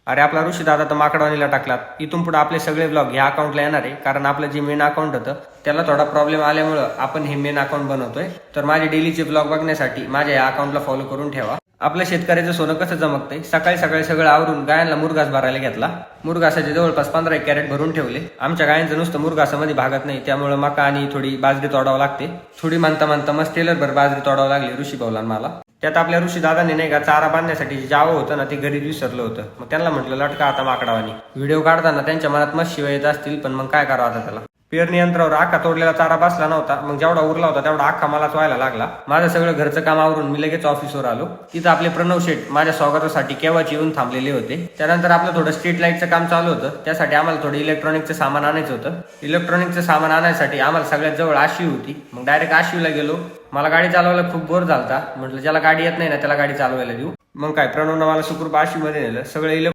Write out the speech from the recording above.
अरे आपला ऋषी दादा तर माकडवाणीला टाकलात. इथून पुढे आपले सगळे ब्लॉग ह्या अकाउंटला येणार आहे, कारण आपलं जे मेन अकाउंट होतं त्याला थोडा प्रॉब्लेम आल्यामुळं आपण हे मेन अकाउंट बनवतोय. तर माझे डेलीचे ब्लॉग बघण्यासाठी माझ्या या अकाउंटला फॉलो करून ठेवा. आपल्या शेतकऱ्याचं सोनं कसं चमकतंय. सकाळी सकाळी सगळं आवरून गायांना मुरघास भरायला घेतला. मुरघासाचे जवळपास 15 कॅरेट भरून ठेवले. आमच्या गायांचं नुसतं मुरघासामध्ये भागत नाही, त्यामुळे मका आणि थोडी बाजरी तोडावं लागते. थोडी म्हणता म्हणता मस्त टेलरभर बाजरी तोडावं लागली ऋषी भाऊला मला. त्यात आपल्या ऋषी दादाने नाही का चारा बांधण्यासाठी जे जावं होतं ना ते घरीच विसरलं होतं. मग त्यांना म्हटलं लटका आता माकडावानी. व्हिडिओ काढताना त्यांच्या मनात मस्त शिवाय येत असतील, पण मग काय करावं आता त्याला. पेरणी यंत्रावर आखा तोडलेला चारा बसला नव्हता. मग जेवढा उरला होता तेवढा आखा मलाच व्हायला लागला. माझं सगळं घरचं काम आवरून मी लगेच ऑफिसवर आलो. तिथं आपले प्रणव शेठ माझ्या स्वागतासाठी केव्हाच येऊन थांबलेले होते. त्यानंतर आपलं थोडं स्ट्रीट लाईटचं काम चालू होतं. त्यासाठी आम्हाला थोडं इलेक्ट्रॉनिकचं सामान आणायचं होतं. इलेक्ट्रॉनिकचं सामान आणायसाठी आम्हाला सगळ्यात जवळ आशिव होती. मग डायरेक्ट आशिवला गेलो. मला गाडी चालवायला खूप बोर झालता. म्हटलं ज्याला गाडी येत नाही ना त्याला गाडी चालवायला देऊ. मग काय प्रणवनं मला सुखरूप आशिवमध्ये नेलं. सगळं